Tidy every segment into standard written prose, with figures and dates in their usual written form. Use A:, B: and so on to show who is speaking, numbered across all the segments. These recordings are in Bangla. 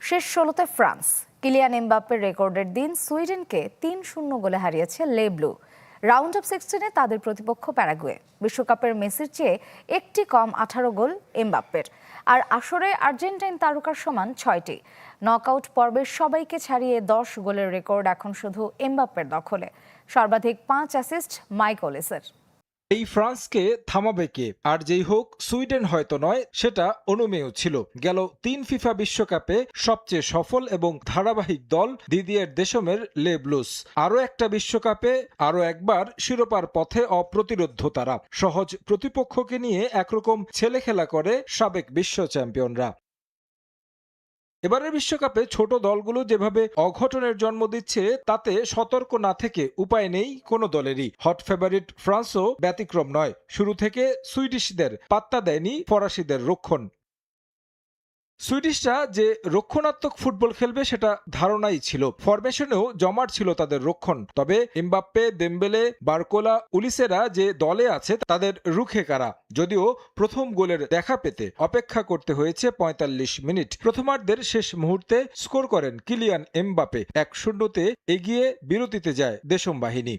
A: শেষ ১৬তে ফ্রান্স কিলিয়ান এমবাপ্পের রেকর্ডের দিন সুইডেনকে ৩-০ গোলে হারিয়েছে লে ব্লু। রাউন্ড অফ 16-এ তাদের প্রতিপক্ষ প্যারাগুয়ে। বিশ্বকাপের মেসির চেয়ে একটি কম ১৮ গোল এমবাপ্পের। আর আসরে আর্জেন্টাইন তারকার সমান ৬টি। নকআউট পর্বের সবাইকে ছাড়িয়ে ১০ গোলের রেকর্ড এখন শুধু এমবাপ্পের দখলে। সর্বাধিক ৫ অ্যাসিস্ট মাইক ওলিসের।
B: এই ফ্রান্সকে থামাবে কে? আর যেই হোক, সুইডেন হয়তো নয়, সেটা অনুমেয় ছিল। গেল ৩ ফিফা বিশ্বকাপে সবচেয়ে সফল এবং ধারাবাহিক দল দিদিয়ের দেশমের লে ব্লুস। আরও একটা বিশ্বকাপে আরও একবার শিরোপার পথে অপ্রতিরোধ্য তারা। সহজ প্রতিপক্ষকে নিয়ে একরকম ছেলেখেলা করে সাবেক বিশ্ব চ্যাম্পিয়নরা। এবারের বিশ্বকাপে ছোট দলগুলো যেভাবে অঘটনের জন্ম দিচ্ছে, তাতে সতর্ক না থেকে উপায় নেই কোনো দলেরই। হট ফেভারিট ফ্রান্সও ব্যতিক্রম নয়। শুরু থেকে সুইডিশদের পাত্তা দেয়নি ফরাসিদের রক্ষণ। সুইডিশরা যে রক্ষণাত্মক ফুটবল খেলবে সেটা ধারণাই ছিল। ফরমেশনেও জমাট ছিল তাদের রক্ষণ। তবে এমবাপ্পে, দেমবেলে, বারকোলা, উলিসেরা যে দলে আছে তাদের রুখে কারা। যদিও প্রথম গোলের দেখা পেতে অপেক্ষা করতে হয়েছে ৪৫ মিনিট। প্রথমার্ধের শেষ মুহূর্তে স্কোর করেন কিলিয়ান এমবাপ্পে। ১-০তে এগিয়ে বিরতিতে যায় দেশম বাহিনী।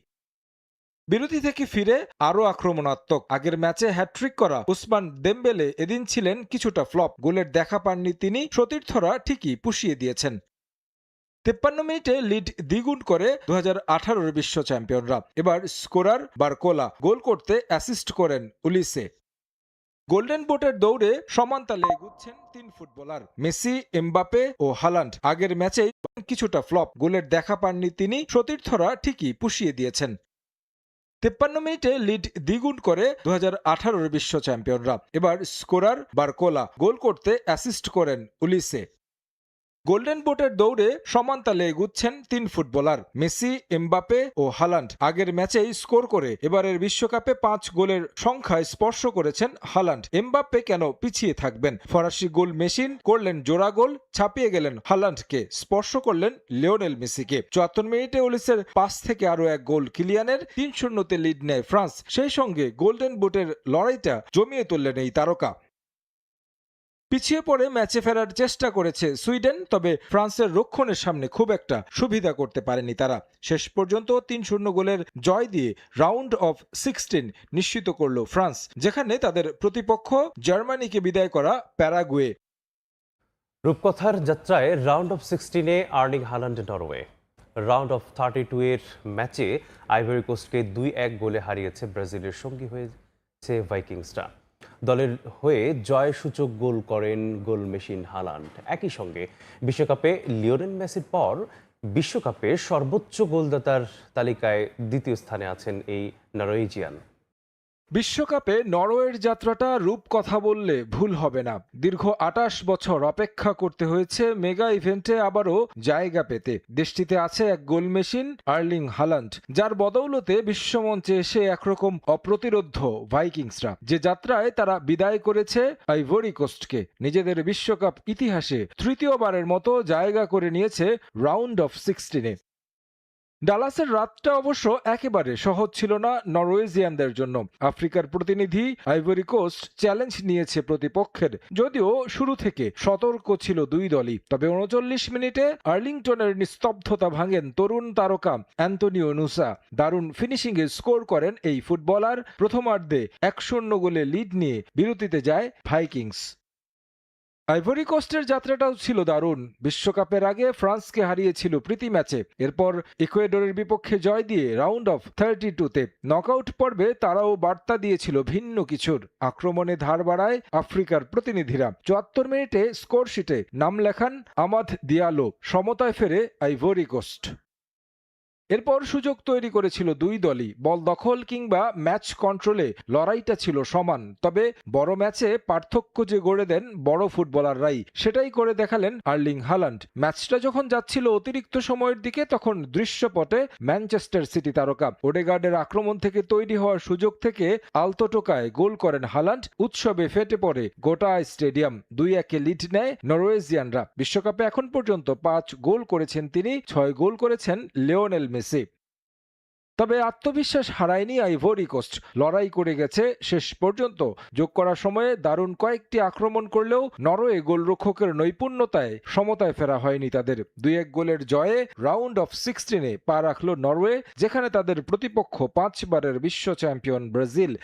B: বিরতি থেকে ফিরে আরও আক্রমণাত্মক। আগের ম্যাচে হ্যাট্রিক করা উসমান দেমবেলে এদিন ছিলেন কিছুটা ফ্লপ। গোলের দেখা পাননি তিনি, সতীর্থরা ঠিকই পুষিয়ে দিয়েছেন। ৫৩ মিনিটে লিড দ্বিগুণ করে ২০১৮ বিশ্ব চ্যাম্পিয়নরা। এবার স্কোরার বারকোলা, গোল করতে অ্যাসিস্ট করেন উলিসে। গোল্ডেন বুটের দৌড়ে সমান তালে এগুচ্ছেন ৩ ফুটবলার মেসি, এমবাপ্পে ও হালান্ড। আগের ম্যাচেই কিছুটা ফ্লপ। গোলের দেখা পাননি তিনি, সতীর্থরা ঠিকই পুষিয়ে দিয়েছেন। ৫৩ মিনিটে লিড দ্বিগুণ করে ২০১৮ বিশ্ব চ্যাম্পিয়নরা। এবার স্কোরার বারকোলা, গোল করতে অ্যাসিস্ট করেন উলিসে। গোল্ডেন বুটের দৌড়ে সমান তালে এগুচ্ছেন ৩ ফুটবলার মেসি, এমবাপ্পে ও হালান্ড। আগের ম্যাচেই স্কোর করে এবারের বিশ্বকাপে ৫ গোলের সংখ্যায় স্পর্শ করেছেন হালান্ড। এমবাপ্পে কেন পিছিয়ে থাকবেন? ফরাসি গোল মেশিন করলেন জোড়া গোল, ছাপিয়ে গেলেন হালান্ডকে, স্পর্শ করলেন লিওনেল মেসিকে। ৭৪ মিনিটে ওলিসের পাস থেকে আরও এক গোল কিলিয়ানের। ৩-০তে লিড নেয় ফ্রান্স। সেই সঙ্গে গোল্ডেন বুটের লড়াইটা জমিয়ে তুললেন এই তারকা। পিছিয়ে পড়ে ম্যাচে ফেরার চেষ্টা করেছে সুইডেন, তবে ফ্রান্সের রক্ষণের সামনে খুব একটা সুবিধা করতে পারেনি তারা। শেষ পর্যন্ত ৩-০ গোলের জয় দিয়ে রাউন্ড অফ 16 নিশ্চিত করল ফ্রান্স, যেখানে তাদের প্রতিপক্ষ জার্মানিকে বিদায় করা প্যারাগুয়ে।
C: রূপকথার যাত্রায় রাউন্ড অফ 16-এ Erling Haaland Norway. Round of 32 এর ম্যাচে আইভরি কোস্টকে ২-১ গোলে হারিয়েছে ব্রাজিলের সঙ্গী হয়েছে ভাইকিংসরা। দলের হয়ে জয়সূচক গোল করেন গোল মেশিন হালান্ড। একই সঙ্গে বিশ্বকাপে লিওনেল মেসির পর বিশ্বকাপে সর্বোচ্চ গোলদাতার তালিকায় দ্বিতীয় স্থানে আছেন এই নরওয়েজিয়ান।
B: বিশ্বকাপে নরওয়ের যাত্রাটা রূপকথা বললে ভুল হবে না। দীর্ঘ ২৮ বছর অপেক্ষা করতে হয়েছে মেগা ইভেন্টে আবারও জায়গা পেতে। দেশটিতে আছে এক গোল মেশিন আর্লিং হালান্ড, যার বদৌলতে বিশ্বমঞ্চে এসে একরকম অপ্রতিরোধ্য ভাইকিংসরা। যে যাত্রায় তারা বিদায় করেছে আইভরি কোস্টকে, নিজেদের বিশ্বকাপ ইতিহাসে তৃতীয়বারের মতো জায়গা করে নিয়েছে রাউন্ড অফ 16-এ। ডালাসের রাতটা অবশ্য একেবারে সহজ ছিল না নরওয়েজিয়ানদের জন্য। আফ্রিকার প্রতিনিধি আইভরি কোস্ট চ্যালেঞ্জ নিয়েছে প্রতিপক্ষের, যদিও শুরু থেকে সতর্ক ছিল দুই দলই। তবে ৩৯ মিনিটে আর্লিংটনের নিস্তব্ধতা ভাঙেন তরুণ তারকা অ্যান্তোনিও নুসা। দারুণ ফিনিশিংয়ে স্কোর করেন এই ফুটবলার। প্রথমার্ধে ১-০ গোলে লিড নিয়ে বিরতিতে যায় ভাইকিংস। আইভরি কোস্টের যাত্রাটাও ছিল দারুণ। বিশ্বকাপের আগে ফ্রান্সকে হারিয়েছিল প্রীতি ম্যাচে। এরপর ইকুয়েডরের বিপক্ষে জয় দিয়ে রাউন্ড অফ 32-তে নকআউট পর্বে তারাও বার্তা দিয়েছিল ভিন্ন কিছুর। আক্রমণে ধার বাড়ায় আফ্রিকার প্রতিনিধিরা। ৭৪ মিনিটে স্কোরশিটে নাম লেখান আমাদ দিয়ালো। সমতায় ফেরে আইভরি কোস্ট। এরপর সুযোগ তৈরি করেছিল দুই দলই। বল দখল কিংবা ম্যাচ কন্ট্রোলে লড়াইটা ছিল সমান। তবে বড় ম্যাচে পার্থক্য যে গড়ে দেন বড় ফুটবলাররাই, সেটাই করে দেখালেন আর্লিং হালান্ড। ম্যাচটা যখন যাচ্ছিল অতিরিক্ত সময়ের দিকে, তখন দৃশ্যপটে ম্যানচেস্টার সিটি তারকা ওডেগার্ডের আক্রমণ থেকে তৈরি হওয়ার সুযোগ থেকে আলতো টোকায় গোল করেন হালান্ড। উৎসবে ফেটে পড়ে গোটা স্টেডিয়াম। ২-১-এ লিড নেয় নরওয়েজিয়ানরা। বিশ্বকাপে এখন পর্যন্ত ৫ গোল করেছেন তিনি, ৬ গোল করেছেন লিওনেল মেসি। তবে আত্মবিশ্বাস হারায়নি আইভরি কোস্ট, লড়াই করে গেছে শেষ পর্যন্ত। যোগ করার সময়ে দারুণ কয়েকটি আক্রমণ করলেও নরওয়ে গোলরক্ষকের নৈপুণ্যতায় সমতায় ফেরা হয়নি তাদের। 2-1 গোলের জয়ে রাউন্ড অফ 16-এ পা রাখল নরওয়ে, যেখানে তাদের প্রতিপক্ষ 5 বারের বিশ্ব চ্যাম্পিয়ন ব্রাজিল।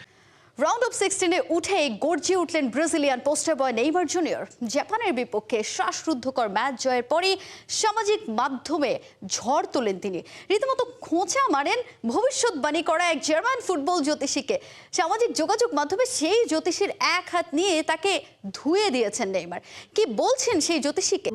D: রাউন্ড অফ 16-এ উঠে গর্জিয়ে উঠলেন ব্রাজিলিয়ান পোস্টার বয় নেইমার জুনিয়র। জাপানের বিপক্ষে শ্বাসরুদ্ধকর ম্যাচ জয়ের পরই সামাজিক মাধ্যমে ঝড় তোলেন তিনি। রীতিমতো খোঁচা মারেন ভবিষ্যৎবাণী করা এক জার্মান ফুটবল জ্যোতিষীকে। সামাজিক যোগাযোগ মাধ্যমে সেই জ্যোতিষীর এক হাত নিয়ে তাকে ধুয়ে দিয়েছেন নেইমার। কি বলছেন সেই জ্যোতিষীকে?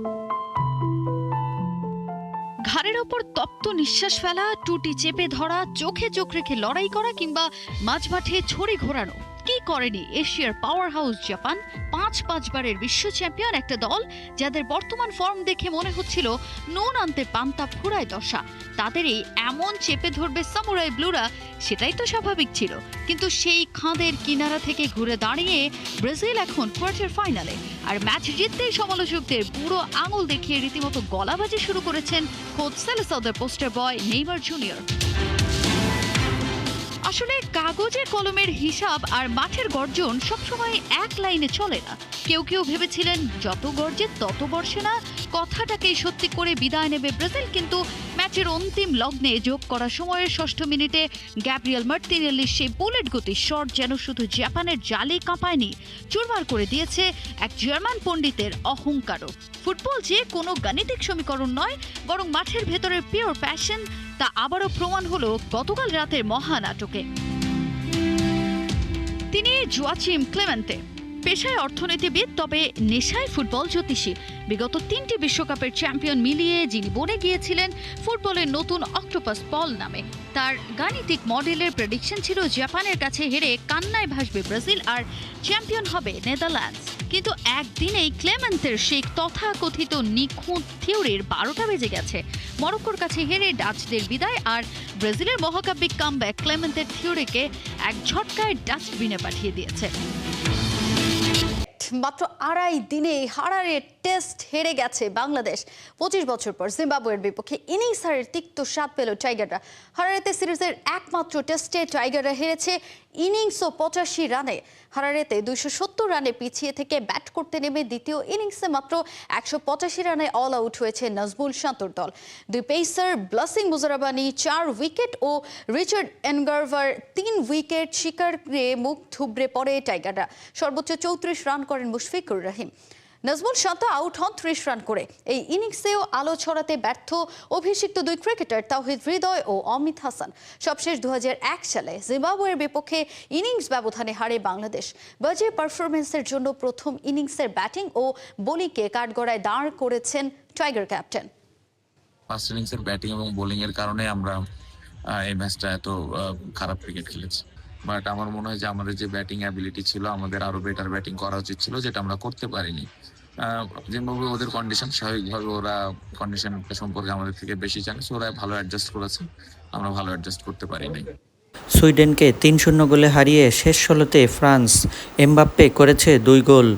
E: ঘাড়ের ওপর তপ্ত নিঃশ্বাস ফেলা, টুটি চেপে ধরা, চোখে চোখ রেখে লড়াই করা কিংবা মাঝমাঠে ছড়ি ঘোরানো, কি করেনি এশিয়ার পাওয়ার হাউস জাপান? 5 বারের বিশ্ব চ্যাম্পিয়ন একটা দল যাদের বর্তমান ফর্ম দেখে মনে হচ্ছিল নুন আনতে পান্তা ফুরায় দশা। তাদের এই এমন চেপে ধরবে সামুরাই ব্লুরা, সেটাই তো স্বাভাবিক ছিল। কিন্তু সেই খাঁদের কিনারা থেকে ঘুরে দাঁড়িয়ে ব্রাজিল এখন কোয়ার্টার ফাইনালে, আর ম্যাচ জিততেই সমালোচকদের বুড়ো আঙুল দেখিয়ে রীতিমতো গলাবাজি শুরু করেছেন খোদ সেলেসাওদের পোস্টার বয় নেইমার জুনিয়র। আসলে কাগজে কলমের হিসাব আর মাঠের গর্জন সবসময় এক লাইনে চলে না। কেউ কেউ ভেবেছিলেন যত গর্জে তত বর্ষে না, কথাটাকেই সত্যি করে বিদায় নেবে ব্রাজিল। কিন্তু ম্যাচের অন্তিম লগ্নে যোগ করা সময়ের 6ষ্ঠ মিনিটে গ্যাব্রিয়েল মার্টিনেল্লির সেই বুলেট গতি শট যেন শুধু জাপানের জালে কাঁপায়নি, চুরমার করে দিয়েছে এক জার্মান পণ্ডিতের অহংকারও। ফুটবল যে কোনো গাণিতিক সমীকরণ নয়, বরং মাঠের ভেতরের পিওর প্যাশন, তা আবারও প্রমাণ হলো গতকাল রাতের মহানাটকে। তিনি জোয়াচিম ক্লেমেন্তে, পেশায় অর্থনীতিবিদ, তবে নেশায় ফুটবল জ্যোতিষী। বিগত 3টি বিশ্বকাপের চ্যাম্পিয়ন মিলিয়ে যিনি বনে গিয়েছিলেন ফুটবলের নতুন অক্টোপাস পল নামে। তার গাণিতিক মডেলের প্রেডিকশন ছিল জাপানের কাছে হেরে কান্নায় ভাসবে ব্রাজিল আর চ্যাম্পিয়ন হবে নেদারল্যান্ডস। কিন্তু একদিনেই ক্লেমেন্তের সেই তথাকথিত নিখুঁত থিওরির 12টা বেজে গেছে। মরক্কোর কাছে হেরে ডাচদের বিদায় আর ব্রাজিলের মহাকাব্যিক কামব্যাক ক্লেমেন্তের থিওরিকে এক ঝটকায় ডাস্টবিনে পাঠিয়ে দিয়েছে।
D: মাত্র 2.5 দিনে হারারে টেস্ট হেরে গেছে বাংলাদেশ। 25 বছর পর জিম্বাবুয়ের বিপক্ষে ইনিংস হারের তিক্ত স্বাদ পেল টাইগাররা। হারারেতে সিরিজের একমাত্র টেস্টে টাইগাররা হেরেছে ইনিংস ও 85 রানে। হারারেতে 270 রানে পিছিয়ে থেকে ব্যাট করতে নেমে দ্বিতীয় ইনিংসে মাত্র 185 রানে অল আউট হয়েছে নাজমুল শান্তর দল। 2 পেসার ব্লাসিং মুজারাবানি 4 উইকেট ও রিচার্ড এনগারভার 3 উইকেট শিকার করে মুখ থুবড়ে পড়ে টাইগাররা। সর্বোচ্চ 34 রান করেন মুশফিকুর রহিম। নাজমুল শান্ত আউট হন 30 রান করে। এই ইনিংসেও আলো ছড়াতে ব্যর্থ অভিষিক্ত 2 ক্রিকেটার তাওহিদ হৃদয় ও অমিত হাসান। সবশেষ 2001 সালে জিম্বাবুয়ের বিপক্ষে ইনিংস ব্যবধানে হারে বাংলাদেশ। বাজে পারফরমেন্সের জন্য প্রথম ইনিংসের ব্যাটিং ও বোলিংকে কাঠগড়ায় দাঁড় করেছেন টাইগার ক্যাপ্টেন।
F: ফার্স্ট ইনিংসের ব্যাটিং এবং বোলিং এর কারণে আমরা এই ম্যাচটা এত খারাপ ক্রিকেট খেলেছি। বাট আমার মনে হয় যে আমাদের যে ব্যাটিং অ্যাবিলিটি ছিল, আমাদের আরো বেটার ব্যাটিং করা উচিত ছিল, যেটা আমরা করতে পারিনি। জিম্বাবুয়ে ওদের কন্ডিশন, স্বাভাবিকভাবে ওরা কন্ডিশন সম্পর্কে আমাদের থেকে বেশি জানে, সো ওরা ভালো অ্যাডজাস্ট করেছে, আমরা ভালো অ্যাডজাস্ট করতে পারিনি।
G: সুইডেনকে 3-0 গোলে হারিয়ে শেষ 16তে ফ্রান্স, এমবাপ্পে করেছে 2 গোল।